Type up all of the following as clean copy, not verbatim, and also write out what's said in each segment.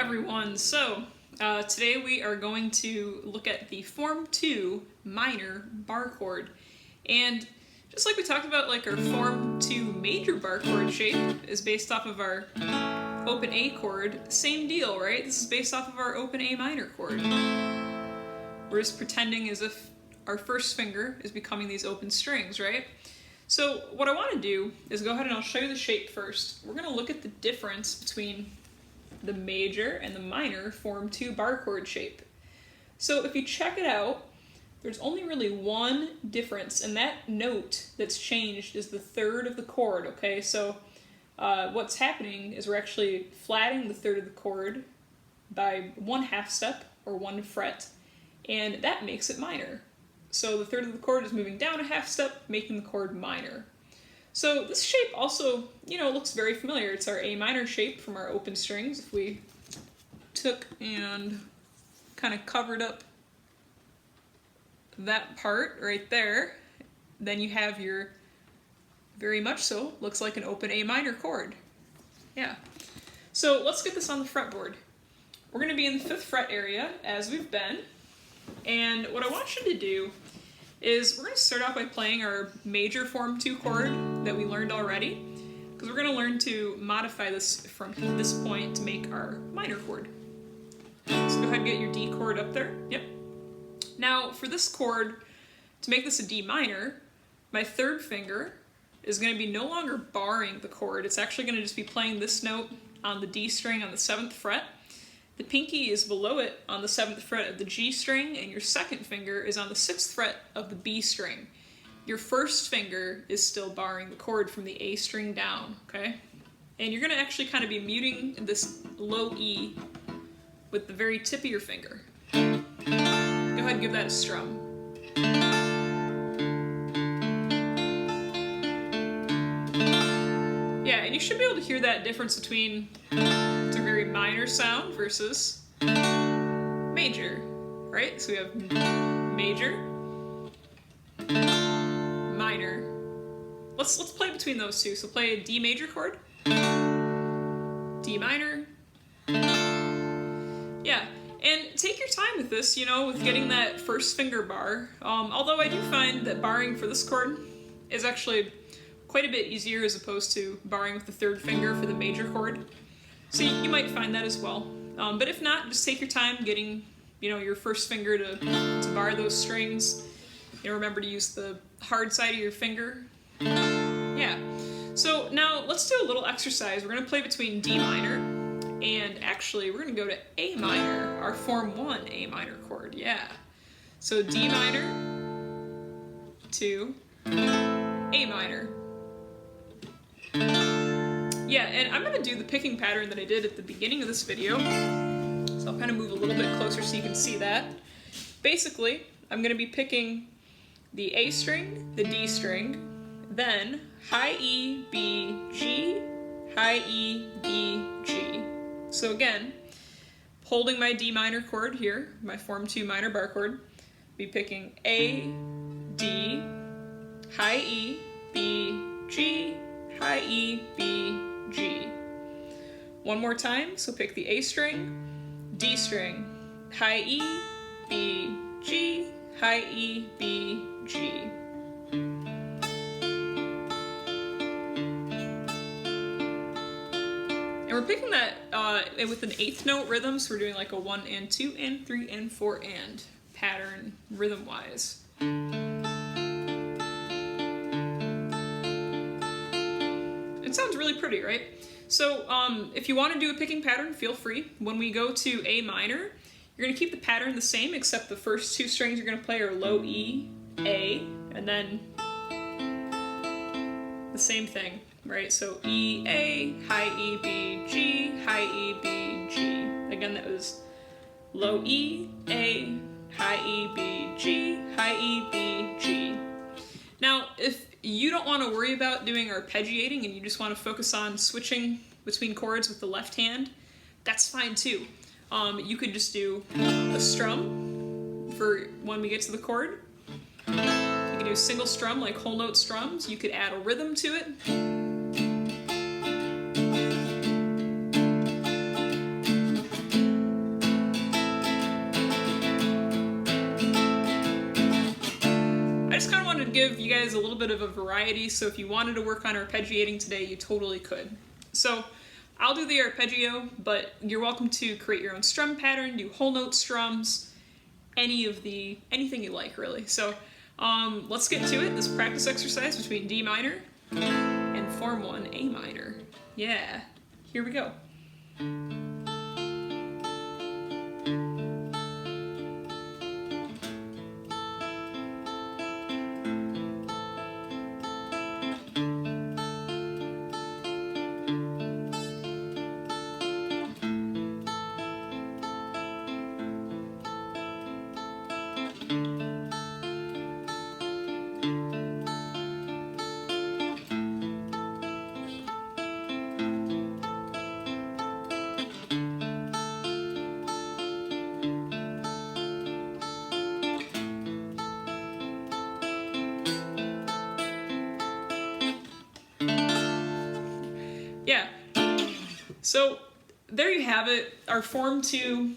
everyone. Today we are going to look at the Form 2 minor bar chord. And just like we talked about, like our Form 2 major bar chord shape is based off of our open A chord, same deal, right? This is based off of our open A minor chord. We're just pretending as if our first finger is becoming these open strings, right? So what I want to do is go ahead and I'll show you the shape first. We're going to look at the difference between the major and the minor Form 2 bar chord shape. So if you check it out, there's only really one difference, and that note that's changed is the third of the chord, okay? So what's happening is we're actually flatting the third of the chord by 1/2 step or 1 fret, and that makes it minor. So the third of the chord is moving down 1/2 step, making the chord minor. So this shape also, looks very familiar. It's our A minor shape from our open strings. If we took and kind of covered up that part right there, then you have your, very much so, looks like an open A minor chord. Yeah. So let's get this on the fretboard. We're going to be in the 5th fret area, as we've been. And what I want you to do is we're going to start out by playing our major Form 2 chord that we learned already, because we're going to learn to modify this from this point to make our minor chord. So go ahead and get your D chord up there. Yep. Now for this chord, to make this a D minor, my third finger is going to be no longer barring the chord. It's actually going to just be playing this note on the D string on the 7th fret. The pinky is below it on the 7th fret of the G string, and your second finger is on the 6th fret of the B string. Your first finger is still barring the chord from the A string down, okay? And you're going to actually kind of be muting this low E with the very tip of your finger. Go ahead and give that a strum. Yeah, and you should be able to hear that difference between it's a very minor sound versus major, right? So we have major, minor. Let's play between those two. So play a D major chord, D minor. Yeah, and take your time with this, with getting that first finger bar. Although I do find that barring for this chord is actually quite a bit easier as opposed to barring with the third finger for the major chord. So you might find that as well. But if not, just take your time getting, your first finger to bar those strings. Remember to use the hard side of your finger. Yeah. So now let's do a little exercise. We're going to play between D minor and actually we're going to go to A minor, our Form 1 A minor chord. Yeah. So D minor to A minor. Yeah, and I'm going to do the picking pattern that I did at the beginning of this video. So I'll kind of move a little bit closer so you can see that. Basically, I'm going to be picking the A string, the D string, then high E, B, G, high E, B, G. So again, holding my D minor chord here, my Form 2 minor bar chord, be picking A, D, high E, B, G, high E, B, G. One more time, so pick the A string, D string, high E, B, G, high E, B, G. And we're picking that with an 8th note rhythm, so we're doing like a 1 and 2 and 3 and 4 and pattern rhythm-wise. It sounds really pretty, right? So if you want to do a picking pattern, feel free. When we go to A minor, you're going to keep the pattern the same, except the first 2 strings you're going to play are low E, A, and then the same thing, right? So E, A, high E, B, G, high E, B, G. Again, that was low E, A, high E, B, G, high E, B, G. Now, if you don't want to worry about doing arpeggiating and you just want to focus on switching between chords with the left hand, that's fine too. You could just do a strum for when we get to the chord. You could do a single strum like whole note strums. You could add a rhythm to it. give you guys a little bit of a variety, so if you wanted to work on arpeggiating today, you totally could. So I'll do the arpeggio, but you're welcome to create your own strum pattern, do whole note strums, anything you like, really. So let's get to it. This practice exercise between D minor and Form 1 A minor. Yeah, here we go. Yeah, so there you have it. Our Form 2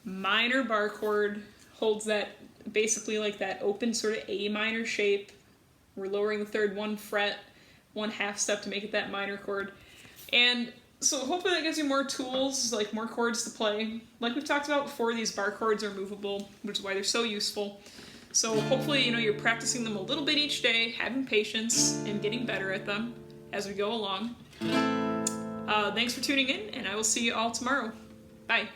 minor bar chord holds that, basically like that open sort of A minor shape. We're lowering the third 1 fret, 1/2 step to make it that minor chord. And so hopefully that gives you more tools, like more chords to play. Like we've talked about before, these bar chords are movable, which is why they're so useful. So hopefully, you're practicing them a little bit each day, having patience, and getting better at them as we go along. Thanks for tuning in, and I will see you all tomorrow. Bye.